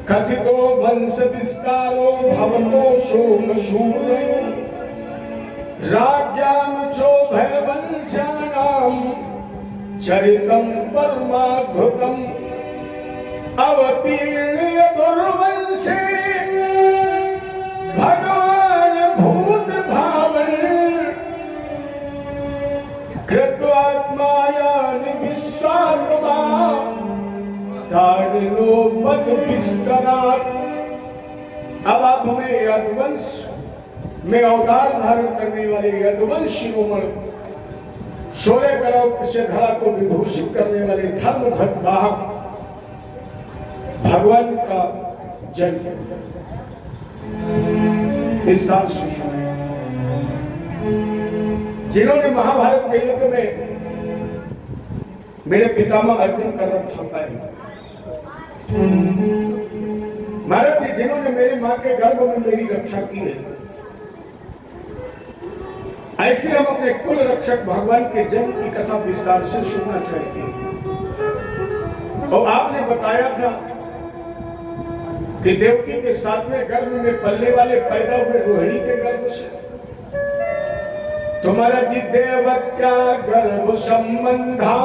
कथितो वंश विस्तारो भवतो सोम शूरयो राज्ञां चोभय वंशानां चरितं परमाद्भुतम् अवतीर्य दुर्वंशे भगवान भूत भावन कृत्वात्मायानि विश्वात्मा अब आप हमें यदुवंश में अवतार धारण करने वाले यदुवंशी उमर 16 करोड़ से धरा को विभूषित करने वाले धर्म वाहक भगवान का जन्म विस्तार से सुने। जिन्होंने महाभारत के युद्ध में मेरे पितामह अर्जुन का रथ थामा है, महाराज जी जिन्होंने मेरी मां के गर्भ में मेरी रक्षा की है, ऐसे हम अपने कुल रक्षक भगवान के जन्म की कथा विस्तार से सुनना चाहते हैं। और आपने बताया था कि देवकी के 7वें गर्भ में पलने वाले पैदा हुए रोहिणी के गर्भ से। तुम्हारा जी देवत्या गर्भ संबंधा,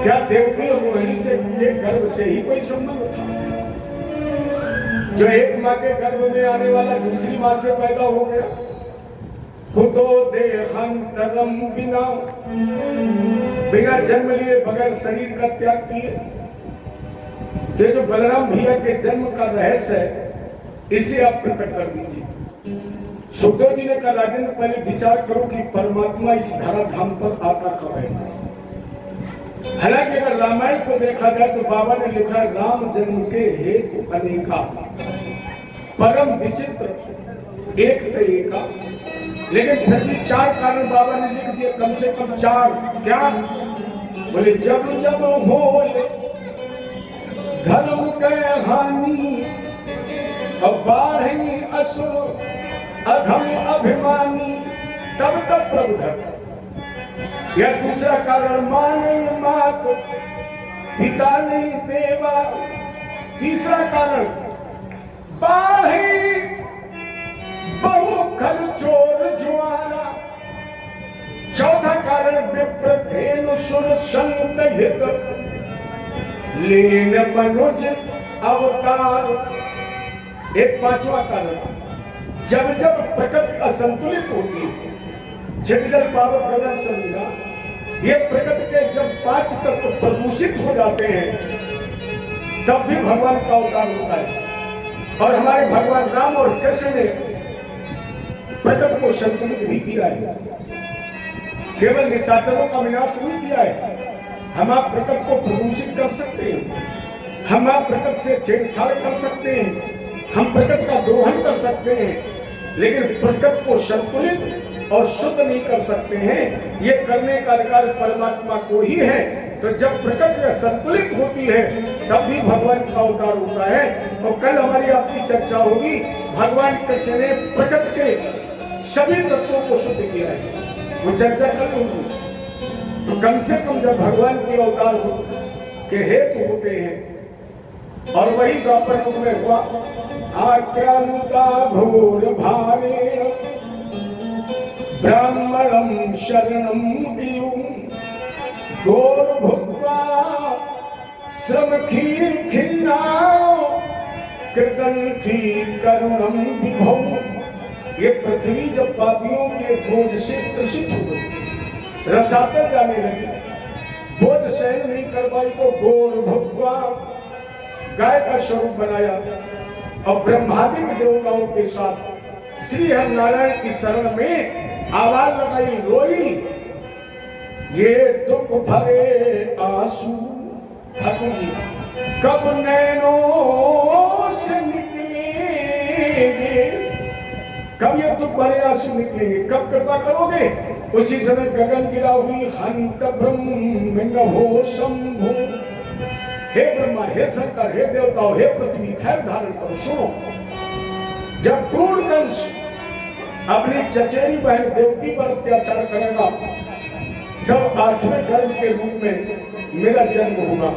क्या देवकी और रोहिणी से के गर्भ से ही कोई संबंध था? जो एक मां के गर्भ में आने वाला दूसरी मां से पैदा हो गया। खुदो देहांतरम बिना, बिना जन्म लिए बगैर शरीर का त्याग किए। ये जो बलराम भैया के जन्म का रहस्य है, इसे आप प्रकट कर दीजिए। सुखदेव जी ने कहा राजेंद्र पहले विचार करो कि परमात्मा इस धरा धाम पर आता कब है। हालांकि अगर रामायण को देखा जाए तो बाबा ने लिखा राम जन्म के हेतु अनेका, परम विचित्र एक तो एका, लेकिन फिर भी 4 कारण बाबा ने लिख दिए, कम से कम 4। क्या बोले? जब जब हो धर्म के हानि और बाढ़ी असुर अधम अभिमानी, तब तक प्रभु धर्म। यह दूसरा कारण मां नहीं मात, पिता नहीं देवा। तीसरा कारण बाढ़ी बहु खल चोर जुआरा। चौथा कारण विप्र धेनु सुर संत हित लीन मनुज अवतार। एक 5वां कारण, जब जब प्रकृति असंतुलित होती है, जगजल पावक गगन समीरा, ये प्रकृति के जब 5 तत्व प्रदूषित हो जाते हैं, तब भी भगवान का अवतार होता है। और हमारे भगवान राम और कृष्ण ने प्रकृति को संतुलित भी किया है, केवल निशाचरों का विनाश नहीं किया है। हम आप प्रकृति को प्रदूषित कर सकते हैं, हम आप प्रकृति से छेड़छाड़ कर सकते हैं, हम प्रकृति का दोहन कर सकते हैं, लेकिन प्रकृति को संतुलित और शुद्ध नहीं कर सकते हैं। ये करने का अधिकार परमात्मा को ही है। तो जब प्रकृति संतुलित होती है, तब भी भगवान का अवतार होता है। और कल हमारी आपकी चर्चा होगी, भगवान कृष्ण ने प्रकृति के सभी तत्वों को शुद्ध किया है, वो चर्चा कल होगी। तो कम से कम जब भगवान के अवतार के हेतु होते हैं, और वही द्वापर युग में हुआ। आक्रांता घोर भारेण ब्राह्मणं शरणं दियु घोर भुक्त्वा श्रमखी खिन्ना कृतंखी करुणं विभो। ये पृथ्वी जब पापियों के बोझ से त्रसित हो गई, रसातल जाने लगी, बोझ सहन नहीं कर पाई, तो घोर भुक्त्वा गाय का स्वरूप बनाया और ब्रह्मादि देवताओं के साथ श्री हरि नारायण की शरण में आवाज लगाई, रोई। ये दुख भरे आंसू कब नैनों से निकलेंगे, कब ये दुख भरे आंसू निकलेंगे, कब कृपा करोगे? उसी समय गगन गिरा हुई हंत ब्रह्म हो शंभु। हे ब्रह्मा, हे शंकर, हे देवताओं, हे पृथ्वी, धैर्य धारण करो, सुनो। जब क्रूर कंस अपनी चचेरी बहन देवकी पर अत्याचार करेगा, तब 8वें गर्भ के रूप में मेरा जन्म होगा।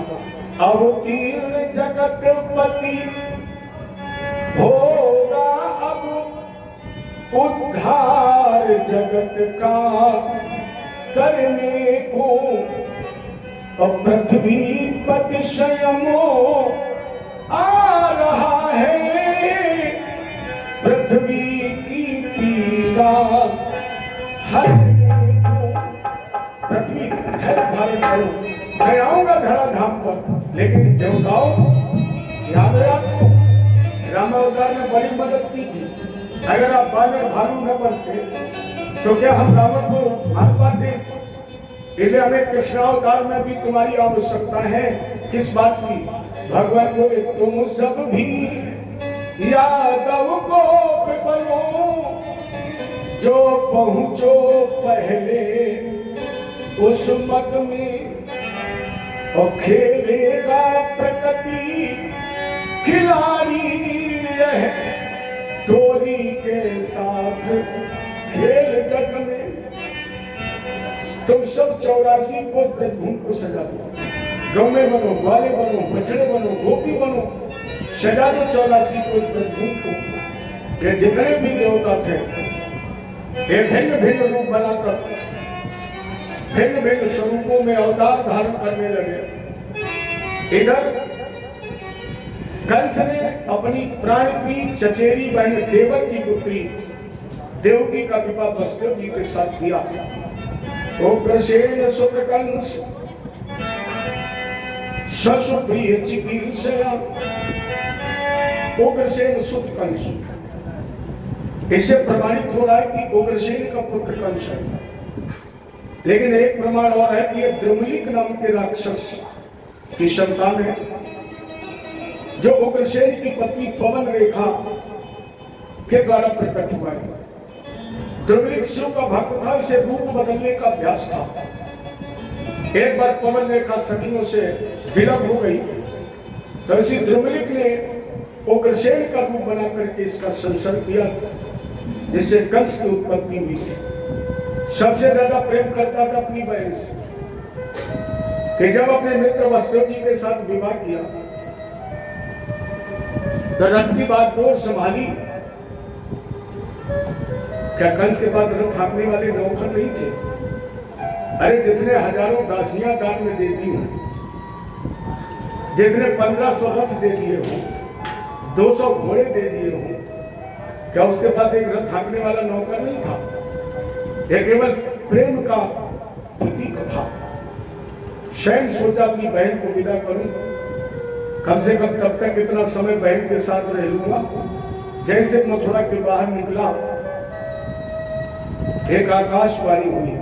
अवतीर्ण जगतपति होगा अब उद्धार जगत का करने को। और पृथ्वी पति स्वयं आ रहा है, पृथ्वी की पीड़ा हरने को। पृथ्वी धैर्य धारण करो, मैं आऊंगा धराधाम पर। लेकिन देवताओं याद है आपको, रामावतार ने बड़ी मदद की थी। अगर आप बानर भालू न बनते तो क्या हम रावण को मार पाते? इसलिए हमें कृष्णावतार में भी तुम्हारी आवश्यकता है। किस बात की? भगवान बोले तुम सब भी यादव को बनो, जो पहुंचो पहले उस मत में, और खेलेगा प्रकृति खिलाड़ी है, टोली के साथ खेल जग में। तुम सब 84 को ब्रजभूमि को सजा दो, गौमे बनो, ग्वाले बनो, बछड़े बनो, गोपी बनो, सजा दो 84 को ब्रजभूमि को। ये जितने भी देवता थे ये भिन्न भिन्न रूप बनाकर भिन्न भिन्न स्वरूपों में अवतार धारण करने लगे। इधर कंस ने अपनी प्राणप्रिय चचेरी बहन देवक की पुत्री देवकी का विवाह वसुदेव जी के साथ किया। उग्रसेन सुत कंस शशुप्रिय चिकीर्षया। उग्रसेन सुत कंस, इससे प्रमाणित हो रहा है कि उग्रसेन का पुत्र कंस है। लेकिन एक प्रमाण और है कि ये द्रुमलिक नाम के राक्षस की संतान है, जो उग्रसेन की पत्नी पवन रेखा के द्वारा प्रकट हुआ है। द्रुमलिक शिव का भक्त था, इसे रूप बदलने का अभ्यास था। एक बार पवन रेखा सखियों से विलग हो गई तो इसी द्रुमलिक ने उग्रसेन का रूप बना करके इसका संसर्ग किया, जिससे कंस की उत्पत्ति हुई। सबसे ज्यादा प्रेम करता था अपनी बहन से, कि जब अपने मित्र वसुदेव जी के साथ विवाह किया तो रथ की बात डोर संभाली। क्या कंस के पास रथ हाँकने वाले नौकर नहीं थे? अरे जितने हजारों दासियां दान में देती हूं, जितने 1500 रथ दे दिए हो, 200 घोड़े दे दिए हो, क्या उसके पास एक रथ हाँकने वाला नौकर नहीं था? यह केवल प्रेम का प्रतीक था। स्वयं सोचा अपनी बहन को विदा करूं, कम से कम तब तक इतना समय बहन के साथ रह लूंगा। जैसे मथुरा के बाहर निकला, एक आकाशवाणी हुई,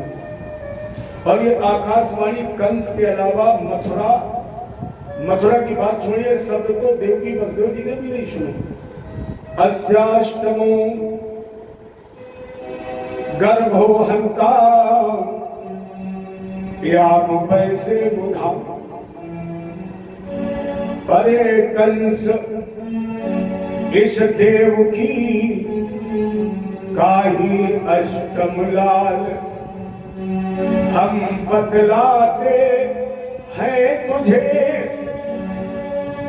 और ये आकाशवाणी कंस के अलावा मथुरा की बात छोड़िए, शब्द तो देवकी वसुदेव जी ने भी नहीं सुनी। अस्याष्टमो गर्भो हंता याम पैसे बुधा। अरे कंस इस देव की काही अष्टम लाल, हम बतलाते हैं तुझे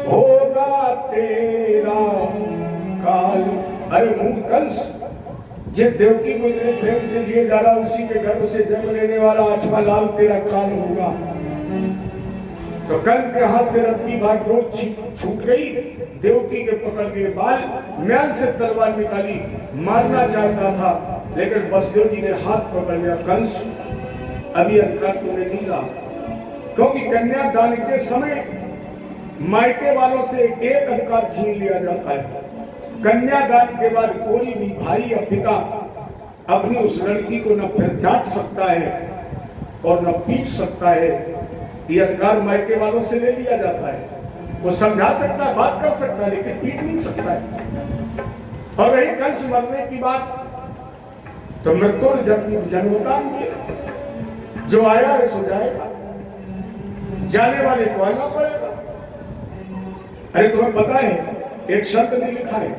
होगा तेरा काल। अरे मूर्ख कंस, जिस देवकी को इतने प्रेम से लिए जा रहा, उसी के गर्भ से जन्म लेने वाला 8वां लाल तेरा काल होगा। तो कंस के हाथ से रथ की बात रोज छूट गई। देवकी के पकड़ के बाल, म्यान से तलवार निकाली, मारना चाहता था, लेकिन वसुदेव जी ने हाथ पकड़ लिया। कंस, अभी अधिकार तुम्हें नहीं रहा, क्योंकि कन्यादान के समय मायके वालों से एक अधिकार छीन लिया जाता है। कन्यादान के बाद कोई भी भाई या पिता अपनी उस लड़की को न फिर डांट सकता है और न पीट सकता है। ये अधिकार मायके वालों से ले लिया जाता है। वो समझा सकता है, बात कर सकता है, लेकिन पीट नहीं सकता है। और रही कंस मरने की बात, तो मृत्यु जन्मदान किया, जो आया है सो जाएगा, जाने वाले को आना पड़ेगा। अरे तुम्हें पता है एक शब्द में लिखा है,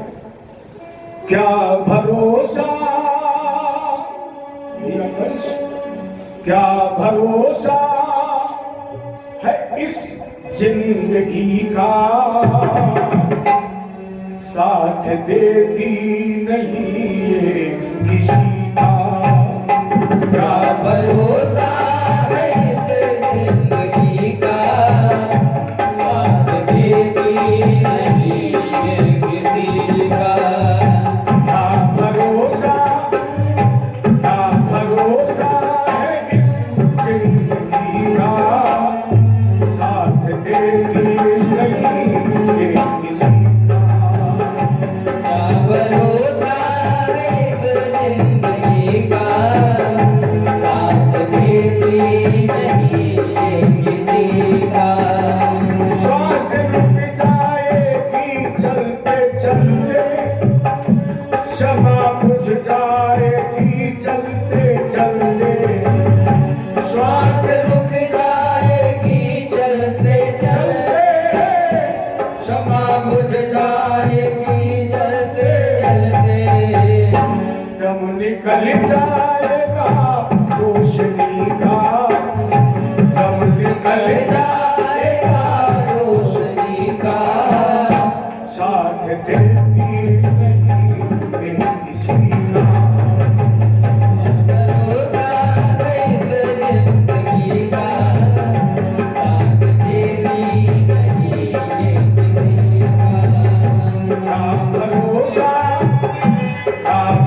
क्या भरोसा क्या भरोसा है इस जिंदगी का साथ देती नहीं ये किसी का। क्या भरोसा है इस जिंदगी का, साथ देती नहीं ये किसी का। क्या भरोसा है इस जिंदगी का, साथ देती नहीं ये किसी का। क्या भरोसा है इस जिंदगी का, साथ देती नहीं ये किसी का। श्वास रुक जाएगी चलते चलते, क्षमा बुझ जाएगी चलते चलते। श्वास रुक जाएगी चलते चलते, क्षमा बुझ जाएगी चलते चलते। दम निकल जाएगा रोशनी का, दम निकल जाएगा रोशनी का। साथ देती नहीं ये किसी का। भरोसा है इस जिंदगी का, साथ देती नहीं ये किसी का। क्या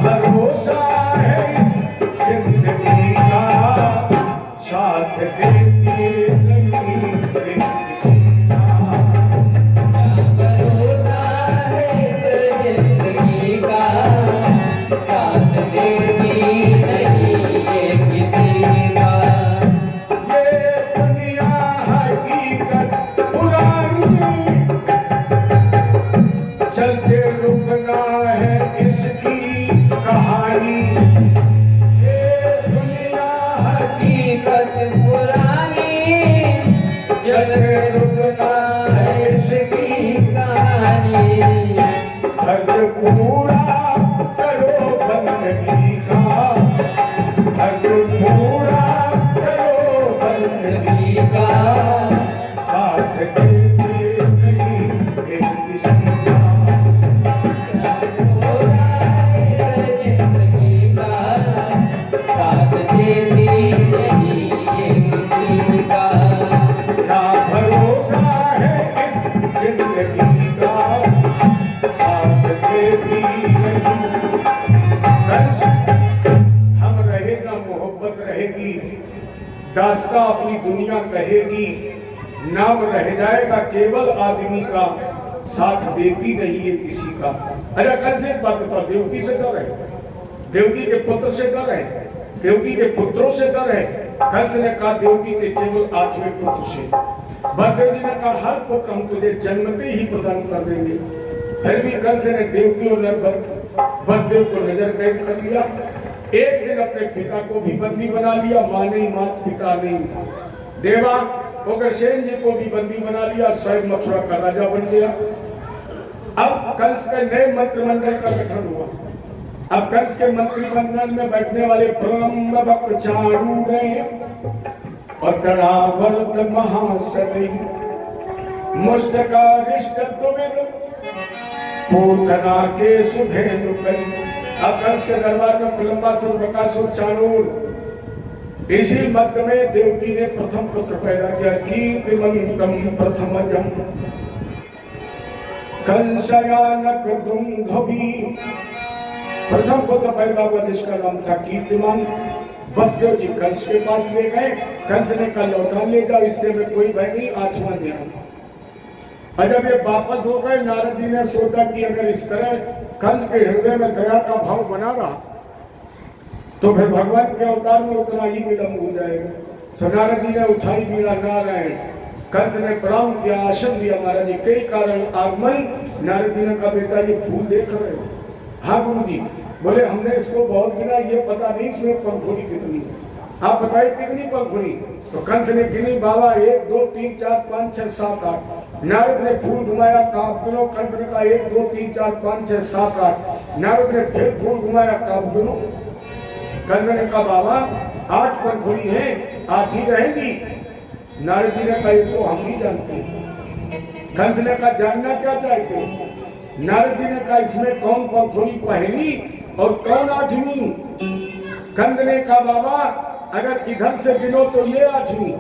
भरोसा है इस जिंदगी का, साथ देती नहीं ये किसी का। भरोसा है इस जिंदगी का, साथ देती नहीं ये किसी का। ये दुनिया हकीकत पुरानी, चलते रुकना है इसकी कहानी। ये दुनिया हकीकत पुरानी, चलते रुकना है इसकी कहानी। फर्ज पूरा करो बंदगी का, फर्ज पूरा करो बंदगी का। साथ देती नहीं ये किसी का। जिंदगी का साथ देती नहीं ये किसी का। क्या भरोसा है इस जिंदगी का, साथ देती नहीं। बस हम रहेगा, मोहब्बत रहेगी, दास्ता अपनी दुनिया कहेगी, नाम रह जाएगा केवल आदमी का, साथ देती नहीं है किसी का। अरे कल से एक बात बताओ, देवकी से डर है, देवकी के पुत्र से डर है, देवकी के पुत्रों से डर है। कंस ने कहा देवकी के केवल 8वें पुत्र से। बलदेव जी ने कहा हर पुत्र हम तुझे जन्मते ही प्रदान कर देंगे। फिर भी कंस ने देवकी और वसुदेव को नजर कैद कर लिया। एक दिन अपने पिता को भी बंदी बना लिया, मां नहीं, माता पिता नहीं, देवा उग्रसेन जी को भी बंदी बना लिया, स्वयं मथुरा का राजा बन गया। अब कंस के नए मंत्रिमंडल का गठन हुआ। अब कंस के मंत्रिमंडल में बैठने वाले ब्रह्मभक्त चाणू गए और तड़ावर्त महासदय मुष्टकारिष्ट तुमिल पूतना के सुधेनु कई। अब कंस के दरबार में प्रलंबासुर, बकासुर, चाणूर, इसी मध्य में देवकी ने प्रथम पुत्र पैदा किया, कीर्तिमंतम प्रथमजम कंसयानक दुंधवी। प्रथम पुत्र पैदा हुआ जिसका नाम था कीर्तिमान। वसुदेव जी कंस के पास ले गए, कंस ने कहा लौटा ले जाओ, इससे में कोई भय नहीं, 8वां ध्यान। और जब ये वापस हो गए, नारद जी ने सोचा कि अगर इस तरह कंस के हृदय में दया का भाव बना रहा तो फिर भगवान के अवतार में उतना ही विलंब हो जाएगा। तो नारद जी ने उठाई बीड़ा नारायण। कंस ने प्रणाम किया, आसन दिया। महाराज जी कई कारण आगमन। नारद जी ने कहा बेटा ये फूल देख रहे हो? हाँ गुरु जी। बोले हमने इसको बहुत गिना, ये पता नहीं इसमें पंखुड़ी कितनी है, आप बताइए कितनी पंखुड़ी? तो कंस ने गिनी बाबा 1 2 3 4 5 6 7 8। नारद ने फूल घुमाया, काप गिनो। कंस ने कहा 1 2 3 4 5 6 7 8। नारद ने फिर फूल घुमाया, काप गिनो। कंस ने कहा बाबा 8 पंखुड़ी है, 8 ही रहेंगी। नारद जी ने कहा तो हम भी जानते हैं। कंस ने कहा जानना क्या चाहते हो? नारद जी ने कहा इसमें कौन पंखुड़ी पहली और कौन आठवीं? कंस ने कहा बाबा अगर इधर से गिनो तो ये आठवीं,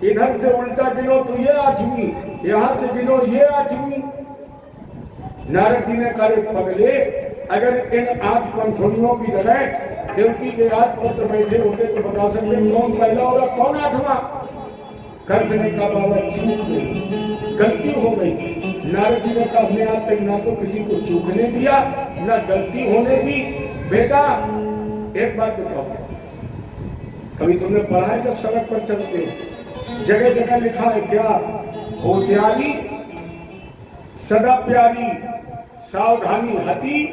इधर से उल्टा गिनो तो ये आठवीं, यहाँ से गिनो ये आठवीं। नारद जी ने कहा पगले अगर इन 8 पंखुड़ियों की जगह देवकी के 8 पुत्र बैठे होते तो बता सकते कौन पहला और कौन 8वां? कंस ने कहा बाबा चूक गई, गलती हो गई। नारद जी ने कहा हमने आज तक ना तो किसी को चूकने दिया ना गलती होने दी। बेटा एक बात बताओ, कभी तुमने पढ़ा है जब सड़क पर चलते हो जगह जगह लिखा है क्या? होशियारी सदा प्यारी, सावधानी हटी।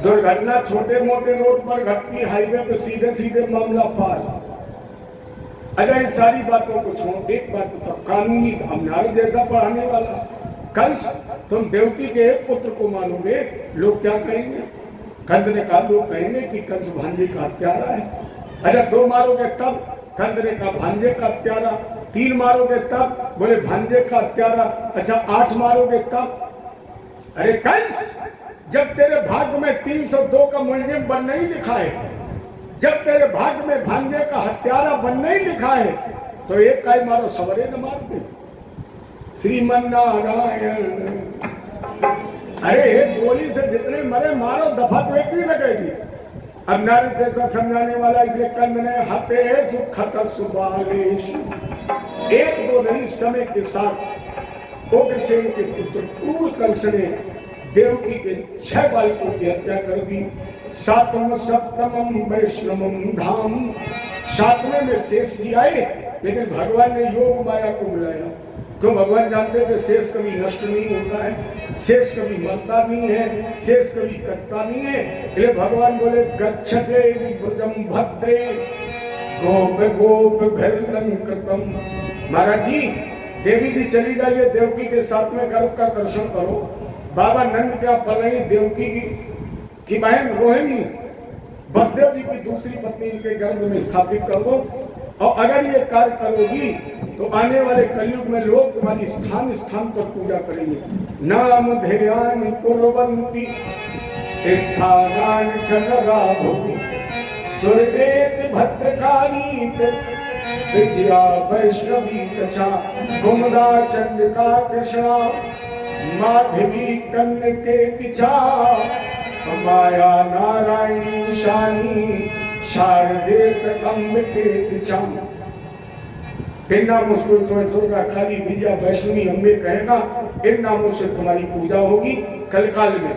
दुर्घटना छोटे मोटे रोड पर घटती, हाईवे पे सीधे सीधे मामला पार। अच्छा इन सारी बातों को छोड़ एक बात बताओ, कानूनी नारद जैसा पढ़ाने वाला कंस तुम देवकी के एक पुत्र को मानोगे, लोग क्या कहेंगे? कंस ने कहा लोग कहेंगे कि कंस भांजे का हत्यारा है। अच्छा 2 मारोगे तब? कंस ने कहा भांजे का हत्यारा। 3 मारोगे तब? बोले भांजे का हत्यारा। अच्छा 8 मारोगे तब? अरे कंस जब तेरे भाग्य में 302 का मुलजिम बनना ही लिखा है, जब तेरे भाग्य में भांजे का हत्यारा बनना ही लिखा है तो एक काय मारो सवरे न मार दे। श्रीमन नारायण। अरे एक गोली से जितने मरे मारो, दफा तो एक ही लगेगी। अब नारद जैसा समझाने वाला इसलिए कंद ने हते सुखत सुबालेश, 1-2 नहीं समय के साथ उग्रसेन के पुत्र क्रूर कंस ने देवकी के 6 बालकों की हत्या कर दी। 7वें सप्तमम वैष्णवम धाम, 7वें में शेष जी आए, लेकिन भगवान ने योग माया को बुलाया। क्यों? भगवान जानते थे शेष कभी नष्ट नहीं होता है, शेष कभी मरता नहीं है, शेष कभी कटता नहीं है। इसलिए भगवान बोले गच्छते भुजम भद्रे गोप गोप भैरवंकृतम। महाराज जी देवी जी चली जाइए, देवकी के 7वें गर्भ का दर्शन करो। बाबा नंद क्या पल रही देवकी की बहन रोहिणी बसदेव जी की दूसरी पत्नी इनके गर्भ में स्थापित कर दो, और अगर ये कार्य करोगी तो आने वाले कलयुग में लोग तुम्हारी स्थान स्थान पर पूजा करेंगे। नाम ध्येयान कुर्वन्ति स्थानान चलरा भूमि दुर्वेद भद्रकाली विजया वैष्णवी तथा कुमुदा चंद्रिका कृष्णा माधवी कन्यके तिचा माया नारायणी शानी शारदे तकम्बिके तिचा। इन नामों से तुम्हें दुर्गा काली विजया वैष्णवी अम्बे कहेगा, इन नामों से तुम्हारी पूजा होगी। कल काल में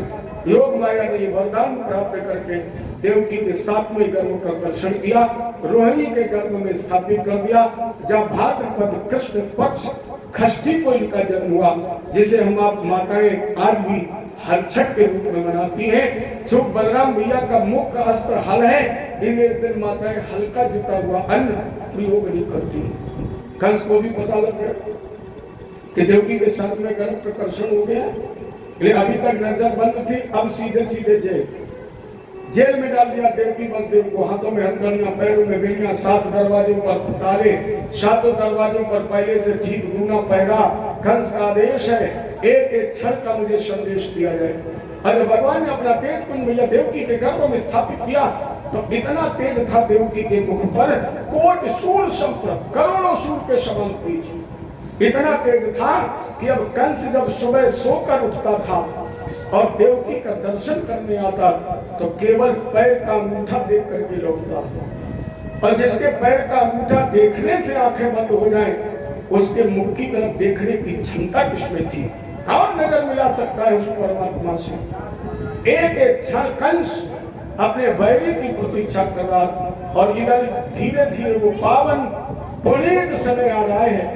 योग माया ने ये वरदान प्राप्त करके देवकी के 7वें गर्भ का दर्शन किया, रोहिणी के गर्भ में स्थापित कर दिया। जब भाद्रपद कृष्ण पक्ष खष्टी को इनका जन्म हुआ, जिसे हम आप माताएं आज भी हर छठ के रूप में मनाती हैं। जो बलराम भैया का मुख्य अस्त्र हल है, दिन दिन माताएं हल्का जुटा हुआ अन्न प्रयोग नहीं करती। कंस को भी पता लग गया कि देवकी के 7वें गर्भ का दर्शन हो गया, लेकिन अभी तक नजर बंद थी। अब सीधे सीधे जेल में डाल दिया देवकी बलदेव को। हाथों में हथकड़ियां, पैरों में बेड़ियां, 7 दरवाजों पर ताले, 7 दरवाजों पर पहले से ठीक दूना पहरा। कंस का आदेश है एक एक क्षण का मुझे संदेश दिया जाए। अरे भगवान ने अपना तेज कुंज भैया देवकी के गर्भ में स्थापित किया तो इतना तेज था देवकी के मुख पर कोट सूर्य संप्रभ, करोड़ों सूर्य के समान तेज। इतना तेज था कि अब कंस जब सुबह सोकर उठता था और देवकी का दर्शन करने आता तो केवल पैर का अंगूठा देख करके लौटता, और जिसके पैर का अंगूठा देखने से आंखें बंद हो जाएं, उसके मुख की तरफ देखने की क्षमता किसमें थी? कौन नजर मिला सकता है उस परमात्मा से? एक एक क्षण कंस अपने वैरी की प्रतीक्षा कर रहा, और इधर धीरे धीरे वो पावन पुण्य समय आ रहा है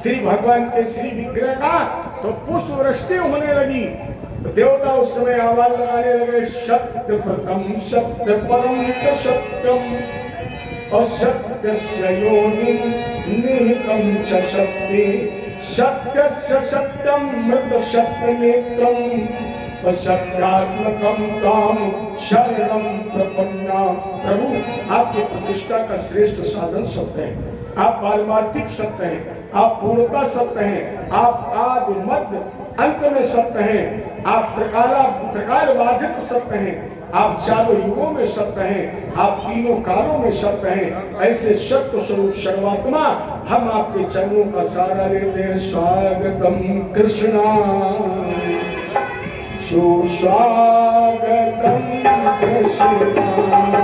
श्री भगवान के श्री विग्रह का, तो पुष्प वृष्टि होने लगी। देवता उस समय आवाज लगाने लगे, सत्य प्रथम सत्य परम सत्यम असत्यस्य योनिं निहितं च सत्ये सत्यस्य सत्यम मृत सत्य नेत्रम असत्यात्मकम ताम शरणम प्रपन्ना। प्रभु आपकी प्रतिष्ठा का श्रेष्ठ साधन सत्य है, आप पारमार्थिक सत्य है, आप पूर्णता सत्य हैं, आप आदि मध्य अंत में सत्य हैं, आप त्रिकाल बाधित सत्य हैं, आप चारों युगों में सत्य हैं, आप तीनों कालों में सत्य हैं। ऐसे सत्य स्वरूप सर्वात्मा हम आपके चरणों का सहारा लेते हैं। स्वागतम कृष्णा सुस्वागतम कृष्णा,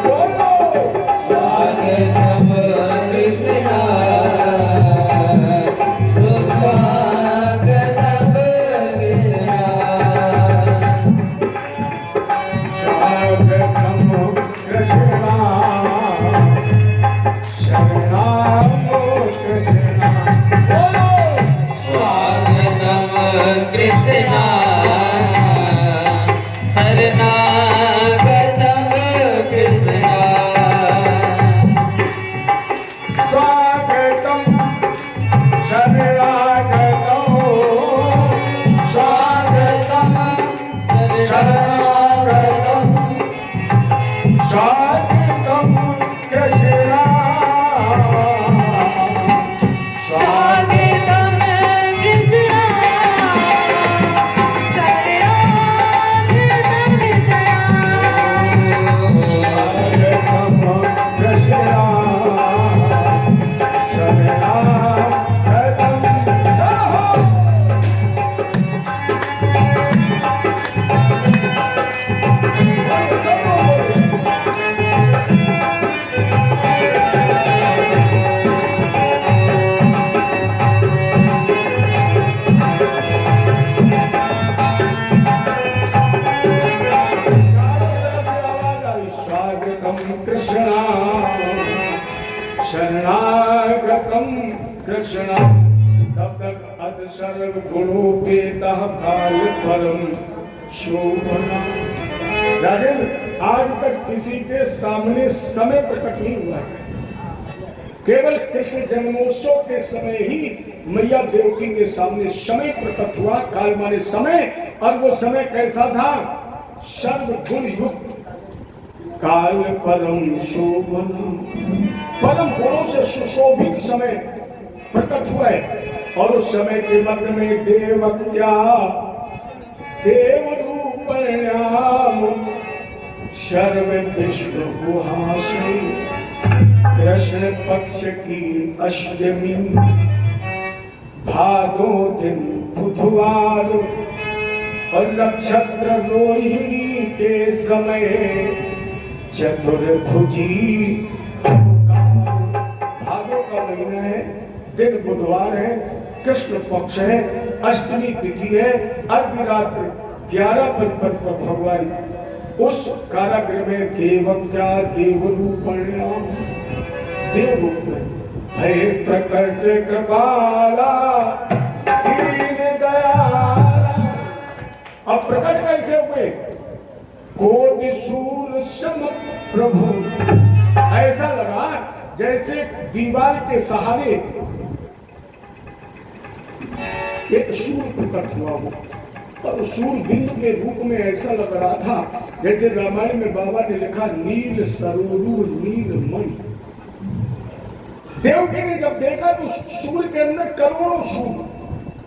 बोलो स्वागतम कृष्णा सुस्वागतम कृष्णा, स्वागतम कृष्णा शरणागतम कृष्णा, स्वागतम शरणागतम, स्वागतम शरणागतम, स्वागतम कृष्णा, स्वागतम कृष्णा शरणागतम कृष्णा, स्वागतम कृष्णा शरणागतम कृष्णा, तब तक अद सर्व गुणोपेतः काल परम शोभना। राजेंद्र, आज तक किसी के सामने समय प्रकट नहीं हुआ है। केवल कृष्ण जन्मोत्सव के समय ही मैया देवकी के सामने समय प्रकट हुआ। काल माने समय, और वो समय कैसा था? सर्वगुण युक्त काल परम शोभन, परम गुणों से सुशोभित समय प्रकट हुआ है। और उस समय के मध्य में देवत्या देव रूपण्याम सर्व विश्व गुहासी, कृष्ण पक्ष की अष्टमी भादो दिन बुधवार और नक्षत्र रोहिणी के समय चतुर्भुजी। भादों का महीना है, दिन बुधवार है, कृष्ण पक्ष है, अष्टमी तिथि है, अर्धरात्र 11:55 पर भगवान उस कारागृह में देवत्या देवरूपण्याम, देव रूप में है प्रकट कृपाला दीन दयाला। अब प्रकट कैसे हुए? कोटि सूर्य सम प्रभु, ऐसा लगा जैसे दीवार के सहारे एक सूर्य प्रकट हुआ हो, और सूर्य बिंदु के रूप में ऐसा लग रहा था जैसे रामायण में बाबा ने लिखा नील सरोरु नील मणि। देवकी ने जब देखा तो सूर्य के अंदर करोड़ों सूर्य,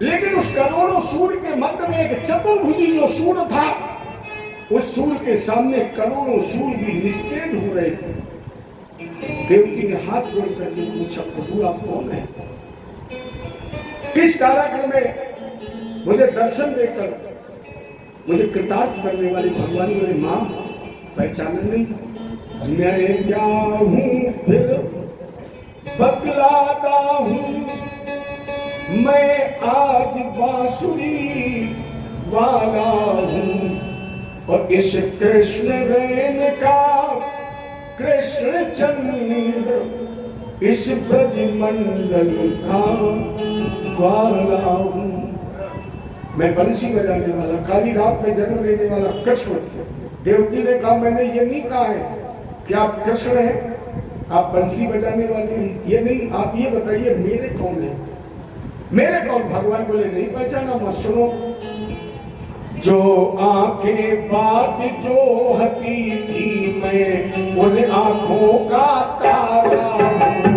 लेकिन उस करोड़ों सूर्य के मध्य में एक चतुर्भुजी जो सूर्य था, उस सूर्य के सामने करोड़ों सूर्य भी निस्तेज हो रहे थे। देवकी ने हाथ जोड़ करके पूछा, प्रभु आप कौन है? किस कारागृह में मुझे दर्शन देकर मुझे कृतार्थ करने वाली भगवान बोले, मां पहचाना नहीं? मैं क्या हूं फिर बतलाता हूं, मैं आज बांसुरी वाला हूं, और इस कृष्ण रैन का कृष्ण चंद्र इस ब्रज मंडल का वाला हूं। मैं बंसी बजाने वाला, काली रात में जन्म लेने वाला कृष्ण। देवकी ने कहा, मैंने ये नहीं कहा है कि आप कृष्ण हैं, आप बंसी बजाने वाले हैं, ये नहीं। आप ये बताइए मेरे कौन है? मेरे कौन? भगवान बोले, नहीं पहचाना? मत सुनो। जो आंखें बात जो हती थी, मैं उन आंखों का तारा हूं।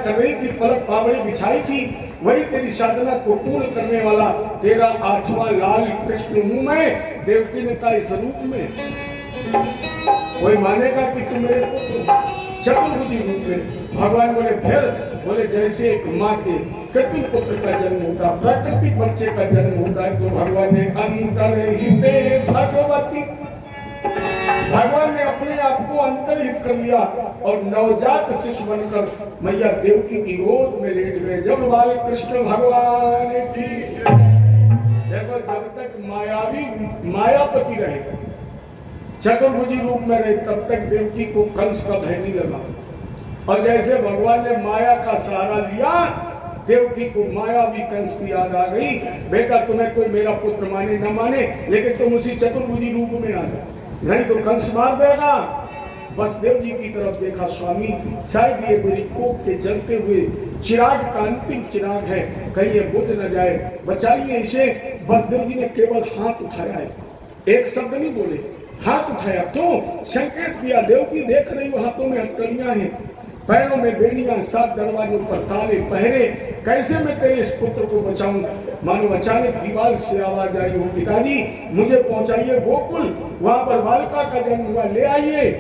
कर रही थी, पलक पावड़ी बिछाई थी, वही तेरी साधना को पूर्ण करने वाला तेरा 8वां लाल कृष्ण हूं मैं। देवकी ने कहा इस रूप में कोई मानेगा कि तुम मेरे पुत्र चतुर्भुजी रूप में। भगवान बोले फिर, बोले जैसे एक माँ के कृत्रिम पुत्र का जन्म होता, प्राकृतिक बच्चे का जन्म होता है, तो भगवान ने अंतर्हिते भगवती, भगवान ने अपने आप को अंतर्हित कर लिया और नवजात शिशु बनकर मैया देवकी की गोद में लेट गए। जब बाल कृष्ण भगवान की, देखो जब तक मायापति रहे, चतुर्भुजी रूप में रहे, तब तक देवकी को कंस का भय नहीं लगा। और जैसे भगवान ने माया का सहारा लिया, देवकी को मायावी कंस की याद आ गई। बेटा तुम्हें कोई मेरा पुत्र माने न माने, लेकिन तुम उसी चतुर्भुजी रूप में आ जाओ, नहीं तो कंस मार देगा। वसुदेव जी की तरफ देखा, स्वामी शायद ये मेरी कोख के जलते हुए चिराग का अंतिम चिराग है, कहीं ये बुझ न जाए, बचाइए इसे। वसुदेव जी ने केवल हाथ उठाया है, एक शब्द नहीं बोले, हाथ उठाया तो संकेत दिया। देवकी देख रही हो, हाथों में हथकड़ियां हैं, पैरों में बेड़ियां, 7 दरवाजों पर ताले पहरे, कैसे मैं तेरे इस पुत्र को बचाऊं। मानो अचानक दीवार से आवाज आई हो, पिताजी मुझे पहुंचाइए गोकुल, वहां पर बालिका का जन्म हुआ, ले आइए।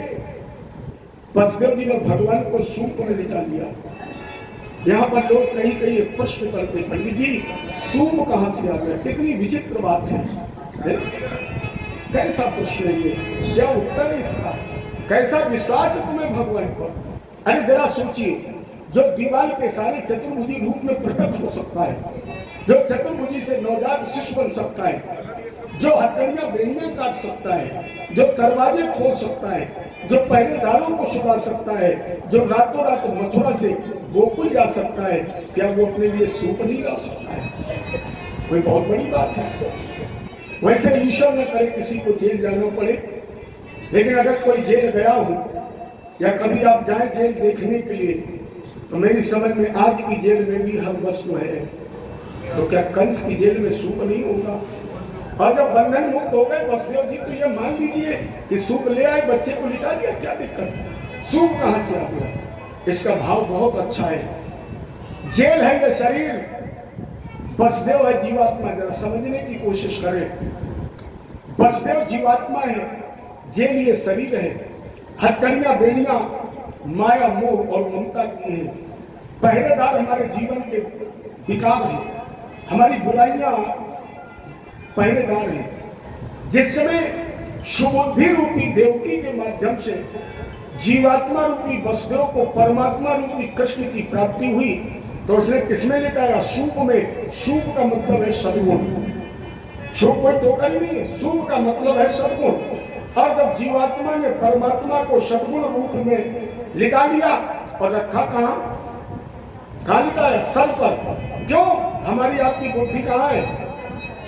वसुदेव जी ने भगवान को सूप में लिटा लिया। यहाँ पर लोग कहीं कहीं प्रश्न करते, पंडित जी सूप कहाँ से आ गया, कितनी विचित्र बात है। कैसा प्रश्न है ये, क्या उत्तर है इसका, कैसा विश्वास है तुम्हें भगवान पर। अरे जरा सोचिए, जो दीवार के सारे चतुर्भुजी रूप में प्रकट हो सकता है, जो चतुर्भुजी से नवजात शिशु बन सकता है, जो हथकड़ियां बेड़ियां काट सकता है, जो दरवाजे खोल सकता है, जो पहरेदारों को छुपा सकता है, जो रातों रात मथुरा से गोकुल जा सकता है, क्या वो अपने लिए सूप नहीं ला सकता है। कोई बहुत बड़ी बात है। वैसे ईश्वर न करे किसी को जेल जाना पड़े, लेकिन अगर कोई जेल गया हो या कभी आप जाएं जेल देखने के लिए, तो मेरी समझ में आज की जेल में भी हर वस्तु है, तो क्या कंस की जेल में सूप नहीं होगा। और जब बंधन मुक्त हो गए वसुदेव जी, तो ये मान लीजिए कि सूप ले आए, बच्चे को लिटा दिया, क्या दिक्कत है, सूप कहां से आ गया। इसका भाव बहुत अच्छा है। जेल है ये शरीर, वसुदेव है जीवात्मा। जरा समझने की कोशिश करें, वसुदेव जीवात्मा है, जेल ये शरीर है। हथकड़ियां बेड़ियां माया मोह और ममता की है। पहरेदार हमारे जीवन के विकार हैं, हमारी बुराइयां पहरेदार हैं। जिस समय सुबुद्धि रूपी देवकी के माध्यम से जीवात्मा रूपी वसुदेव को परमात्मा रूपी कृष्ण की प्राप्ति हुई, तो उसने किसमें लिटाया, सूप में। सूप का मतलब है सद्गुण, सूप कोई टोकरी नहीं है, सूप का मतलब है सद्गुण। और जब जीवात्मा ने परमात्मा को सद्गुण रूप में लिटा लिया और रखा कहां, कहां लिटाया, सर पर। क्यों, हमारी आपकी बुद्धि कहां है,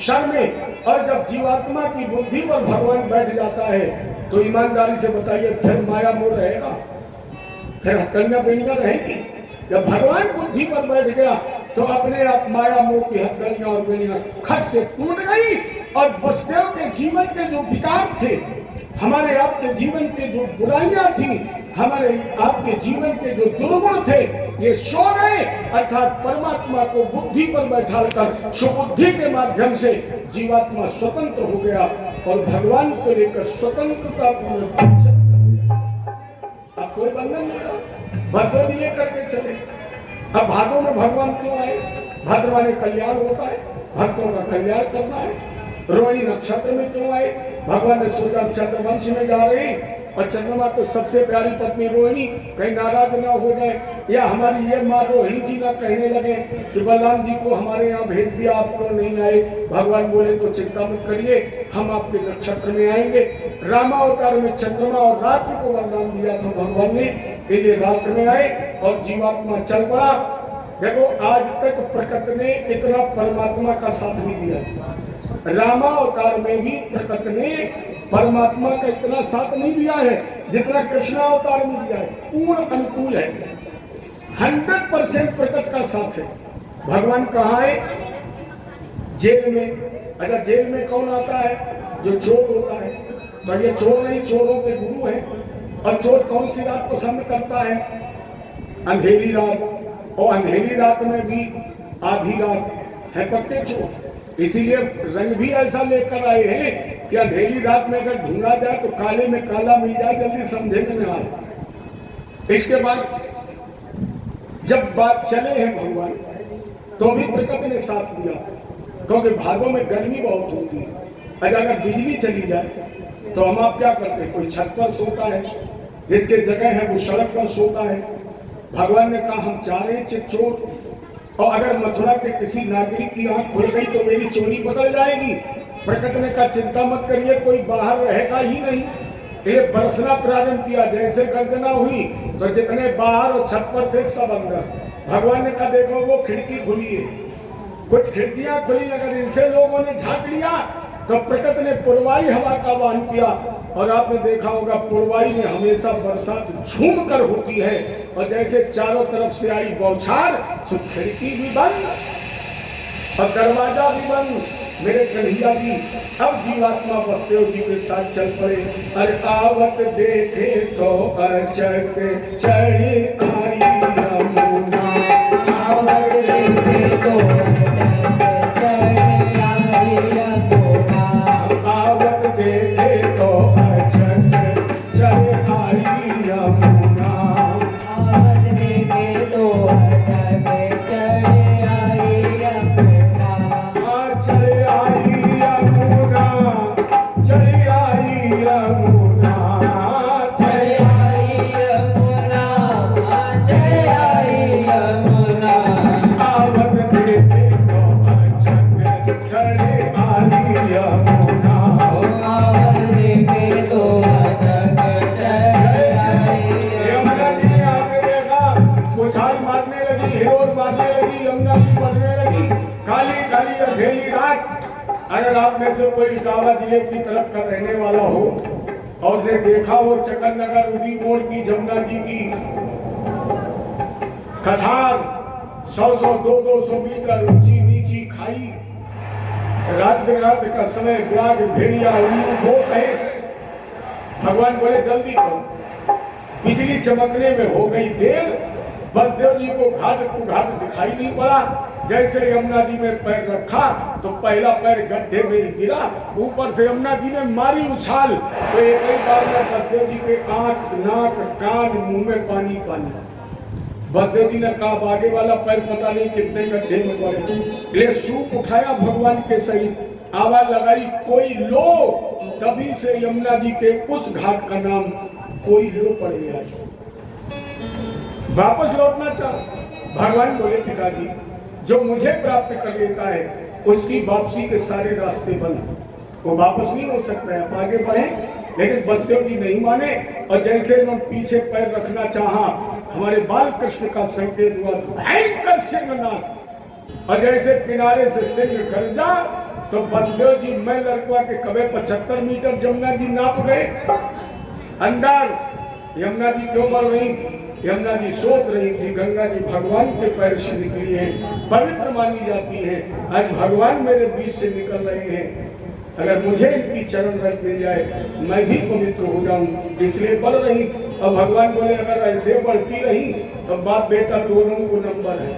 सर में। और जब जीवात्मा की बुद्धि पर भगवान बैठ जाता है, तो ईमानदारी से बताइए फिर माया मोह रहेगा, फिर हथकड़ियां बेड़ियां रहेंगी। जब भगवान बुद्धि पर बैठ गया, तो अपने आप माया मोह की हथकड़ियां और बेड़ियां खट से टूट गई। और वसुदेव के जीवन के जो विकार थे, हमारे आपके जीवन के जो बुराइयां थी, हमारे आपके जीवन के जो दुर्गुण थे, ये सो गए। अर्थात परमात्मा को बुद्धि पर बैठाकर सुबुद्धि के माध्यम से जीवात्मा स्वतंत्र हो गया और भगवान को लेकर स्वतंत्रता पूर्ण। अब कोई बंधन नहीं रहा, भद्र भी लेकर के चले। अब भादों में भगवान क्यों आए, भद्र माने कल्याण होता है, भक्तों का कल्याण करना है। रोहिणी नक्षत्र में क्यों आए, भगवान ने सोचा चंद्रवंश में जा रहे हैं, और चंद्रमा तो सबसे प्यारी पत्नी रोहिणी, कहीं नाराज ना हो जाए, या हमारी ये माँ रोहिणी जी ना कहने लगे कि बलराम जी को हमारे यहाँ भेज दिया, आप क्यों नहीं आए। भगवान बोले तो चिंता मत करिए, हम आपके नक्षत्र में आएंगे। रामावतार में चंद्रमा और रात्रि को वरदान दिया था भगवान ने, इसलिए रात्रि में आए और जीवात्मा चल पड़ा। देखो आज तक प्रकृति ने इतना परमात्मा का साथ नहीं दिया, रामावतार में भी प्रकृति ने परमात्मा का इतना साथ नहीं दिया है जितना कृष्णावतार में दिया है। पूर्ण अनुकूल है, 100% प्रकृति का साथ है। भगवान कहाँ है, जेल में। अच्छा जेल में कौन आता है, जो चोर होता है। तो ये चोर नहीं, चोरों के गुरु है। और चोर कौन सी रात पसंद करता है, अंधेरी रात। और अंधेरी रात में भी आधी रात है पक्के चोर, इसीलिए रंग भी ऐसा लेकर आए हैं कि अंधेरी रात में अगर ढूंढा जाए तो काले में काला मिल जाए, जल्दी समझे में न आए। इसके बाद जब बात चले हैं भगवान, तो भी प्रकृति ने साथ दिया, क्योंकि भादों में गर्मी बहुत होती है। अगर बिजली चली जाए तो हम आप क्या करते हैं, कोई छत पर सोता है, जिसके जगह है वो सड़क पर सोता है। भगवान ने कहा हम चाह रहे हैं चोर, और अगर मथुरा के किसी नागरिक की आंख खुल गई तो मेरी चोरी पकड़ जाएगी। प्रकृति ने कहा चिंता मत करिए, कोई बाहर रहेगा ही नहीं। ये बरसना प्रारंभ किया, जैसे गर्जना हुई तो जितने बाहर और छत पर थे सब अंदर। भगवान ने कहा देखो वो खिड़की खुली है, कुछ खिड़कियां खुली, अगर इनसे लोगों ने झांक लिया तो प्रकृति ने पुरवाई हवा का आह्वान किया। और आपने देखा होगा पुरवाई में हमेशा बरसात झूम कर होती है, और जैसे चारों तरफ से आई बौछार, तो खिड़की भी बंद और दरवाजा भी बंद। मेरे कन्हैया जी अब जीवात्मा बसदेव जी के साथ चल पड़े। अरे आवत देखे तो अचक चढ़ी आई यमुना, आवत देखे तो आवत देखे तो अचक चढ़ी आई यमुना, आवत देखे तो चढ़ी आई यमुना, चढ़ी आई यमुना, चढ़ आई यमुना, चढ़ आई यमुना, आवत देखे तो अचक चढ़ी आई यमुना। आवत देखे तो यमुना जी ने आके देखा, उछाल मारने लगी, हिलोर मारने लगी, यमुना जी बढ़ने लगी। काली काली अंधेरी रात। अगर आप में से कोई इटावा जिले की तरफ का रहने वाला हो और उसने देखा वो चक्कर नगर उदी मोड़ की जमुना जी की कछार 100-200 मीटर ऊंची नीची खाई, रात का समय ब्याग भेड़िया उल्लू बोल रहे। भगवान बोले जल्दी करो, बिजली चमकने में हो गई देर। बसदेव जी को घाट दिखाई नहीं पड़ा। जैसे यमुना जी में पैर रखा तो पहला पैर गड्ढे में ही गिरा, ऊपर से यमुना जी ने मारी उछाल तो एक ही बार में बसदेव जी के आंख, नाक, कान, मुंह में पानी पानी। बसदेव जी ने कहा आगे वाला पैर पता नहीं कितने गड्ढे में पड़े। ले सूप उठाया भगवान के सहित, आवाज लगाई कोई लो। तभी से यमुना जी के उस घाट का नाम कोई लो पड़ गया। वापस लौटना चाह। भगवान बोले पिताजी जो मुझे प्राप्त कर लेता है उसकी वापसी के सारे रास्ते बंद, वो वापस नहीं हो सकता है। आप आगे बढ़े, लेकिन बसदेव जी नहीं माने। और जैसे हम पीछे पैर रखना चाहा, हमारे बाल कृष्ण का संकेत हुआ भयंकर सिंहनाद, और जैसे किनारे से सिंह गरजा तो बसदेव जी मैं लड़का के कबे 75 मीटर जमुना जी नाप गए अंदर। यमुना जी क्यों मर रही? यमुना जी सोच रही थी गंगा जी भगवान के पैर से निकली है, पवित्र मानी जाती है। आज भगवान मेरे बीच से निकल रहे हैं, अगर मुझे इनकी चरण रख मिल जाए मैं भी पवित्र हो जाऊं, इसलिए बढ़ रही। और भगवान बोले अगर ऐसे बढ़ती रही तो बाप बेटा दोनों को नंबर है।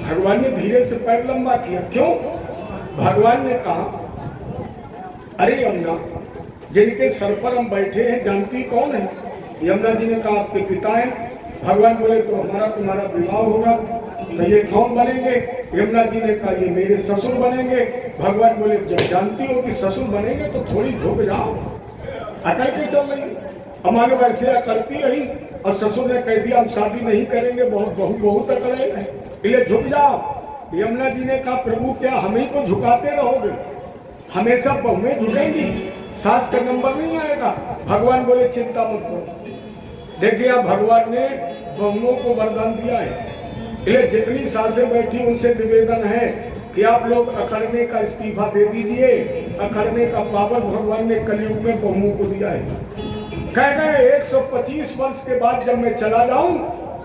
भगवान ने धीरे से पैर लंबा किया। क्यों? भगवान ने कहा अरे यमुना जिनके सर पर हम बैठे हैं जानती कौन है? यमुना जी ने कहा आपके पिता हैं। भगवान बोले तो हमारा तुम्हारा विवाह होगा तो ये कौन बनेंगे? यमुना जी ने कहा ये मेरे ससुर बनेंगे। भगवान बोले जब जानती हो कि ससुर बनेंगे तो थोड़ी झुक जाओ, अकड़ के चल रही। हमारे वैसे अकड़ती रही और ससुर ने कह दिया हम शादी नहीं करेंगे, बहुत अकड़ेंगे, इसलिए झुक जाओ। यमुना जी ने कहा प्रभु क्या हम ही को झुकाते रहोगे? हमेशा बहुएं झुकेंगी, सास का नंबर नहीं आएगा। भगवान बोले चिंता मत करो। देखिए भगवान ने बहुओं को वरदान दिया है, इसलिए जितनी सासें बैठी उनसे निवेदन है कि आप लोग अकड़ने का इस्तीफा दे दीजिए। अकड़ने का पावर भगवान ने कलयुग में बहुओं को दिया है। कह गए 125 वर्ष के बाद जब मैं चला जाऊं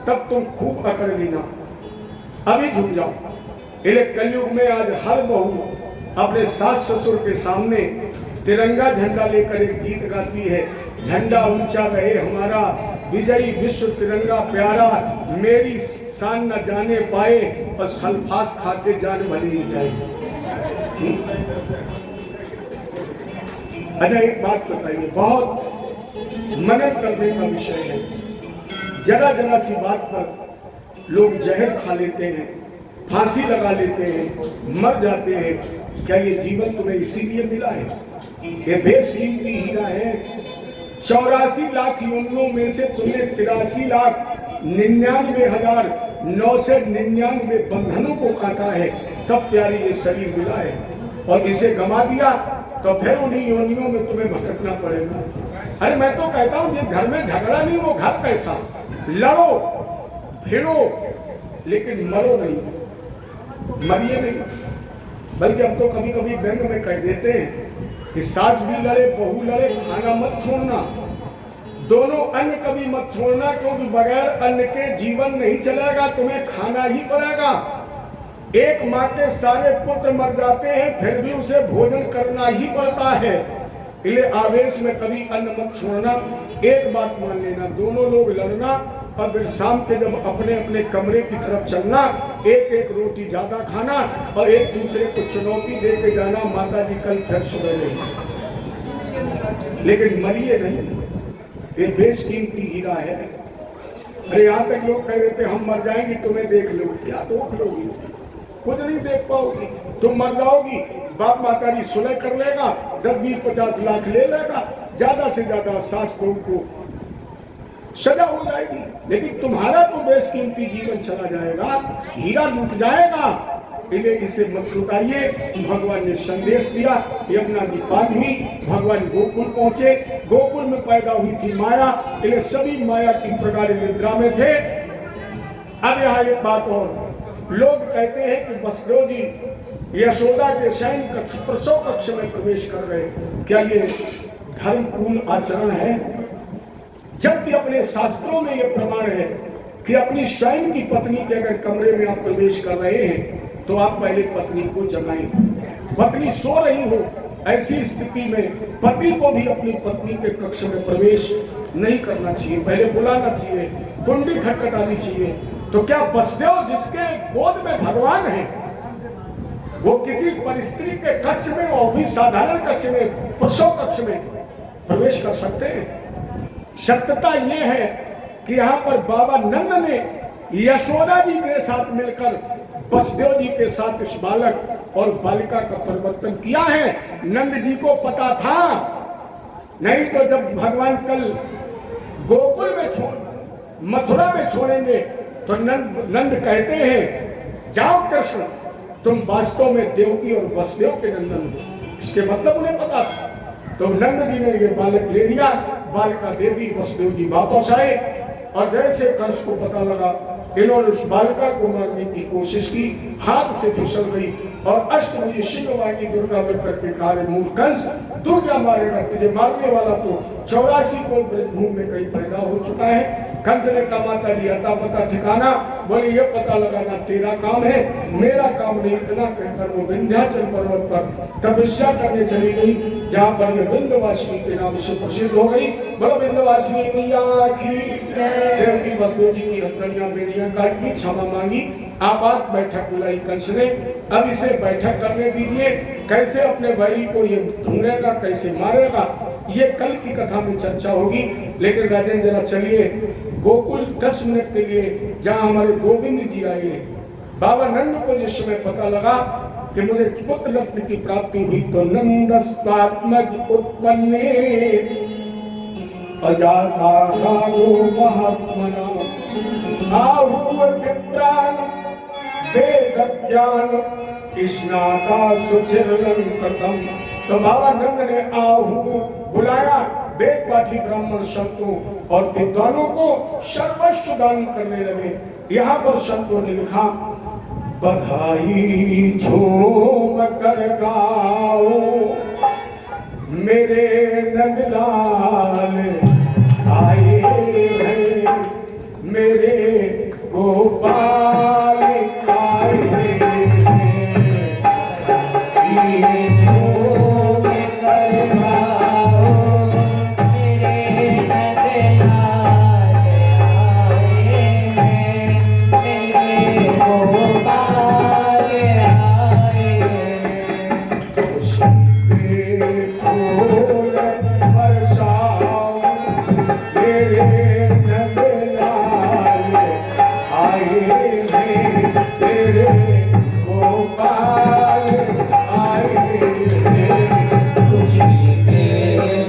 तब तुम खूब अकड़ लेना, अभी झुक जाओ। इसलिए कलयुग में आज हर बहू अपने सास ससुर के सामने तिरंगा झंडा लेकर एक गीत गाती है, झंडा ऊंचा रहे हमारा, विजयी विश्व तिरंगा प्यारा, मेरी शान न जाने पाए और सल्फास खाते जान भले ही जाए। अच्छा एक बात बताइए, बहुत मनन करने का विषय है। जरा जरा सी बात पर लोग जहर खा लेते हैं, फांसी लगा लेते हैं, मर जाते हैं। क्या ये जीवन तुम्हें इसीलिए मिला है? ये बेशकीमती हीरा है। 84 लाख योनियों में से तुमने 83,99,999 बंधनों को काटा है, तब प्यारी ये शरीर मिला है। और इसे गंवा दिया तो फिर उन्हीं योनियों में तुम्हें भटकना पड़ेगा। अरे मैं तो कहता हूँ, ये घर में झगड़ा नहीं, वो घर कैसा? लड़ो भिड़ो लेकिन मरो नहीं, मरिए नहीं। बल्कि अब तो कभी कभी व्यंग में कह देते हैं कि सास भी लड़े बहू लड़े, खाना मत छोड़ना, दोनों अन्न कभी मत छोड़ना, क्योंकि बगैर अन्न के जीवन नहीं चलेगा, तुम्हें खाना ही पड़ेगा। एक माँ के सारे पुत्र मर जाते हैं फिर भी उसे भोजन करना ही पड़ता है। इसलिए आवेश में कभी अन्न मत छोड़ना। एक बात मान लेना, दोनों लोग लड़ना और फिर शाम के जब अपने अपने कमरे की तरफ चलना, एक एक रोटी ज्यादा खाना और एक दूसरे को चुनौती दे के जाना, माता जी कल फिर सुबह नहीं, लेकिन मरिए नहीं। ये बेशकीमती हीरा है। अरे यहाँ तक लोग कह देते हम मर जाएंगे तुम्हें देख लो, क्या देख लोगी? खुद नहीं देख पाओगी, तुम मर जाओगी, बाप माता जी सुलह कर लेगा, 10-20-50 लाख ले लेगा, ज्यादा से ज्यादा सास बहू को सजा हो जाएगी, लेकिन तुम्हारा तो बेशकीमती जीवन चला जाएगा, हीरा लूट जाएगा। इसलिए इसे मत लुटाइए। भगवान ने संदेश दिया, यमुना की पार हुई, भगवान गोकुल पहुंचे, गोकुल में पैदा हुई थी माया, इसलिए सभी माया की प्रकार निद्रा में थे। अब यहाँ एक बात और, लोग कहते हैं कि वसुदेव जी यशोदा के शयन कक्ष प्रसव कक्ष में प्रवेश कर गए। क्या ये धर्मपूर्ण आचरण है? जबकि अपने शास्त्रों में यह प्रमाण है कि अपनी स्वयं की पत्नी के अगर कमरे में आप प्रवेश कर रहे हैं तो आप पहले पत्नी को जगाएं। पत्नी सो रही हो, ऐसी स्थिति में पति को भी अपनी पत्नी के कक्ष में प्रवेश नहीं करना चाहिए, पहले बुलाना चाहिए, कुंडी खटखटानी चाहिए। तो क्या वसुदेव जिसके गोद में भगवान है, वो किसी परिस्त्री के कक्ष में और भी साधारण कक्ष में, प्रसव कक्ष में प्रवेश कर सकते हैं? सत्यता ये है कि यहाँ पर बाबा नंद ने यशोदा जी के साथ मिलकर वसुदेव जी के साथ इस बालक और बालिका का परिवर्तन किया है। नंद जी को पता था, नहीं तो जब भगवान कल गोकुल में मथुरा में छोड़ेंगे तो नंद कहते हैं, जाओ कृष्ण, तुम वास्तव में देवकी और वसुदेव के नंदन हो। इसके मतलब उन्हें पता था। तो नंद जी ने ये बालक ले लिया, बालिका दे दी, वसुदेव जी वापस आए और जैसे कंस को पता लगा, इन्होंने उस बालिका को मारने की कोशिश की, हाथ से फिसल गई और अष्टभुजी शिववाहिनी दुर्गा मिलकर के कार्य मूल कंस दुर्गा मारेगा तुझे, मारने वाला तो 84 कोल ब्रजभूमि में कहीं पैदा हो चुका है। कंस ने कहा माता जी अता पता ठिकाना, बोले ये पता लगाना तेरा काम है, मेरा काम नहीं। इतना कहकर वो विंध्याचल पर्वत पर तपस्या करने चली गई, जहाँ पर ये विंध्यवासिनी के नाम से प्रसिद्ध हो गई। बोलो विंध्यवासिनी मैया की देवकी वसुदेव जी की हथकड़ियां बेड़ियां काट की, क्षमा मांगी, आपात बैठक बुलाई कंस ने। अब इसे बैठक करने दीजिए, कैसे अपने भाई को ये ढूंढेगा, कैसे मारेगा, ये कल की कथा में चर्चा होगी। लेकिन राजेंद्र जरा चलिए गोकुल 10 मिनट के लिए, जहाँ हमारे गोविंद जी आए। बाबा नंद को जिस समय पता लगा कि मुझे पुत्र रत्न की प्राप्ति हुई तो नंदस्तात्मज उत्पन्ने अजातारो महात्मना आहुव विप्रान वेद ज्ञान स्नाता सुचिरलंकृतम। तो बाबा नंद ने आहू बुलाया वेद पाठी ब्राह्मण संतों और विद्वानों को सर्वस्व दान करने लगे। यहाँ पर संतों ने लिखा, बधाई झूम कर गाओ मेरे नंदलाल आए हैं, मेरे गोपाल आए हैं। गोपाल आए खुशी के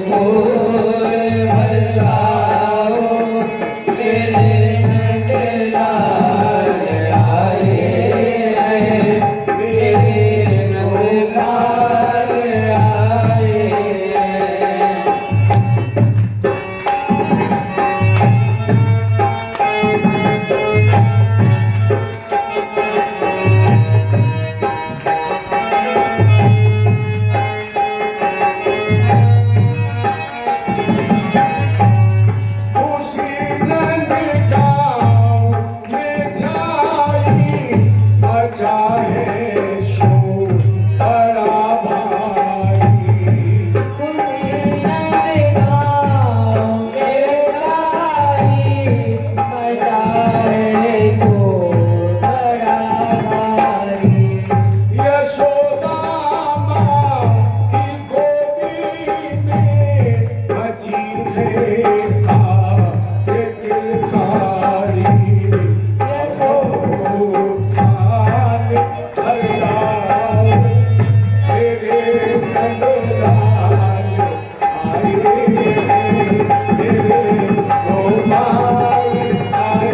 फूल बरसाओ मेरे नंदलाल आए हैं मेरे नंदलाल आए हैं खुशी नंद गाँव में छाई मचा है शोर बड़ा भारी यशोदा माँ की गोदी में बची है आके किलकारी खान हरलाल मेरे नंदलाल आए मेरे गोपाल आए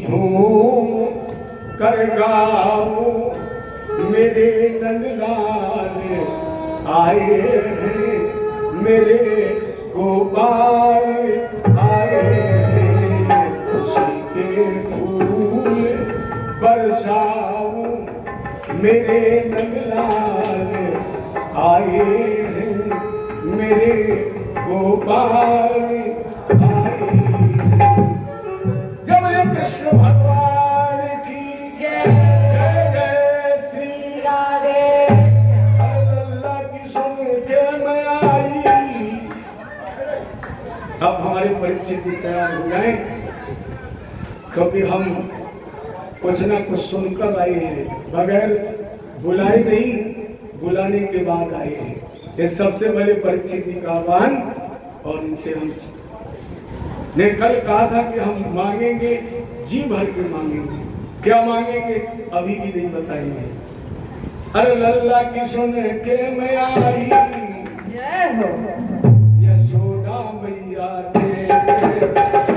धूम कर गाऊं मेरे नंदलाल आए हैं मेरे गोपाल आए हैं खुशी के फूल बरसाऊं मेरे नंदलाल आए हैं मेरे गोपाल आए हैं। जब ये कृष्ण भगवान की जय जय श्री राधे अल्लाह की सुन के मैं आई। अब हमारे परीक्षित जी तैयार हो जाए क्योंकि हम कुछ ना कुछ सुनकर आए हैं, बगैर बुलाए नहीं, बुलाने के बाद आए हैं। ये सबसे बड़े परीक्षित जी का आह्वान और इनसे हम ने कल कहा था कि हम मांगेंगे, जी भर के मांगेंगे। क्या मांगेंगे अभी भी नहीं बताएंगे। अरे लल्ला की सुन के मैं आई जय हो यशोदा मैया के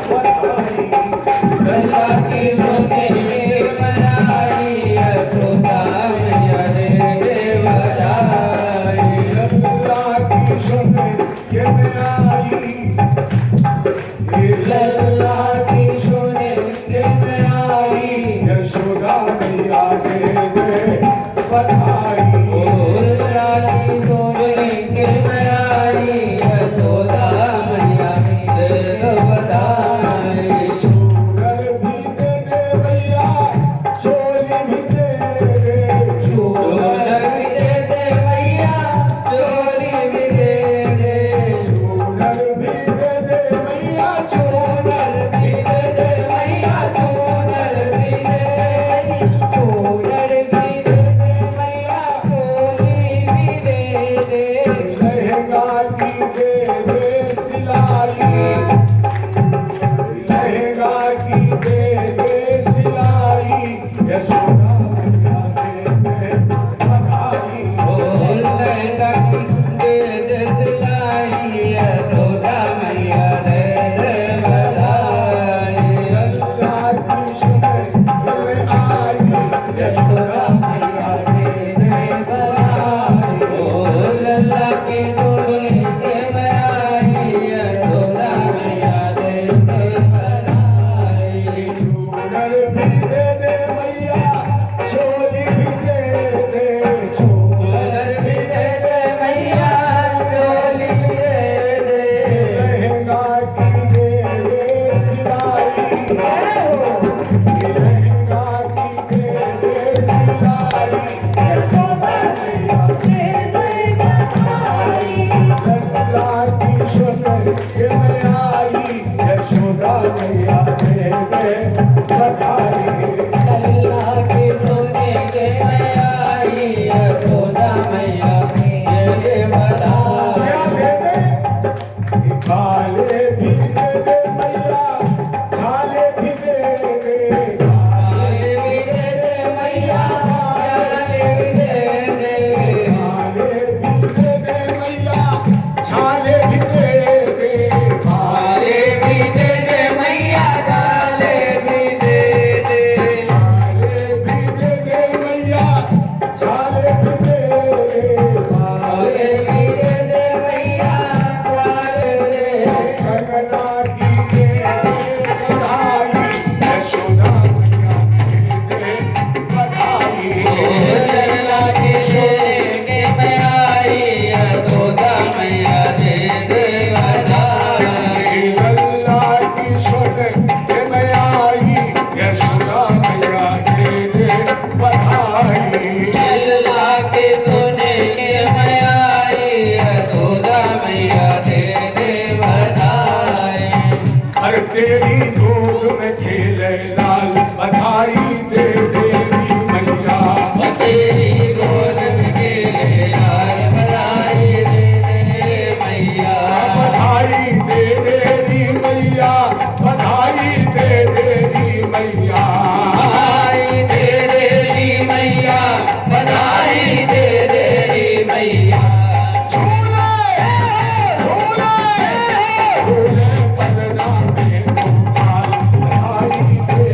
बधाई। लल्ला की सुने मनाई यशोदा मैया दे बधाई। लल्ला की सुन के मैं आई लल्ला की सुने मैं आई यशोदा मैया के बधाई। लल्ला की सुने मनाई यशोदा मैया दे बधाई। चूनर भी दे दे भैया चोली भी दे दे। चूनर भी दे दे भैया चोली भी दे दे। चूनर भी दे दे भैया चूनर भी दे दे भैया चूनर भी दे दे। चूनर भी दे दे भैया चोली भी दे दे। लहंगा की दे दे सिलाई। लहंगा की दे दे सिलाई यशोदा मैया के बधाई। लहंगा की दे दे दिलाई यशोदा मैया दे दे बधाई। लल्ला की सुन के आई यशोदा मैया के बधाई। लल्ला के सोने के मनाई यशोदा मैया दे दे बधाई। चूनर भी दे दे मैया चोली भी दे दे। चूनर भी दे दे भैया चोली भी दे दे। लहंगा की दे दे सिलाई। लहंगा की दे दे सिलाई यशोदा मैया के बधाई। लल्ला की सुन के मैं आई यशोदा मैया के बधाई। लल्ला के सोने के मनाई यशोदा मैया दे दे बधाई। क्या दे दे? काले भी दे दे मैया झाले भी दे दे। काले भी दे दे भैया काले भी दे दे। काले भी दे दे मैया झाले भी दे दे। काले भी दे दे भैया काले भी दे दे। काले भी दे दे मैया झाले भी दे दे। काले भी दे दे भैया काले दे। कंगना की दे दे बधाई यशोदा मैया के बधाई। लल्ला के सोने के मैं आई यशोदा मैया दे दे बधाई। लल्ला की सुन के मैं आई यशोदा मैया के बधाई। लल्ला के सोने के मैं आई यशोदा मैया दे दे बधाई। अरे तेरी गोद में खेले लाल बधाई दे देवी मैया। तेरी गोद में खेले लाल बधाई दे दे मैया। बधाई दे देवी मैया बधाई दे देवी मैया। बधाई दे दे मैया बधाई दे दे मैया। झूले झूले झूले पलना में गोपाल बधाई दे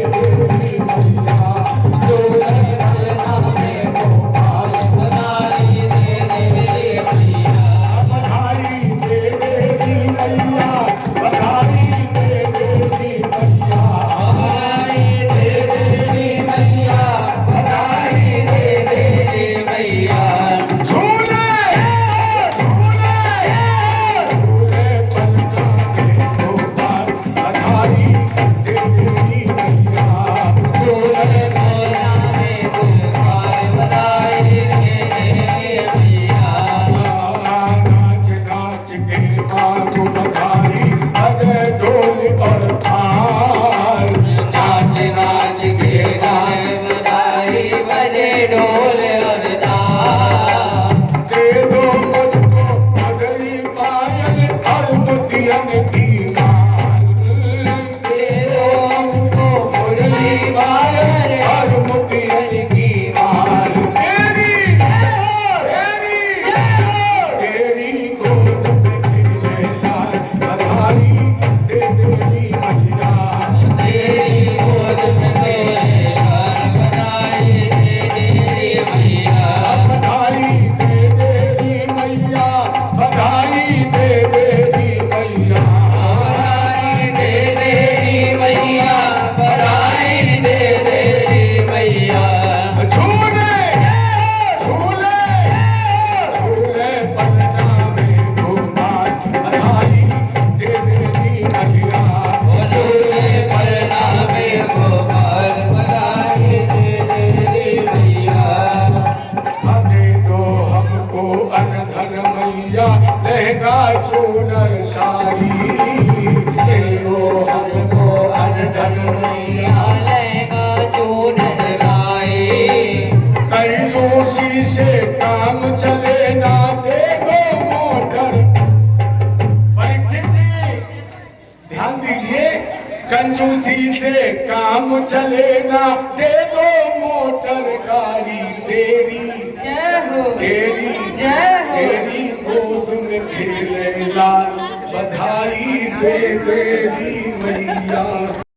काम चले ना दे दो मोटर। परीक्षित जी ध्यान दीजिए, कंजूसी से काम चले ना दे दो मोटर गाड़ी तेरी जय हो तेरी जय हो तेरी गोद में खेले लाल बधाई दे तेरी मैया।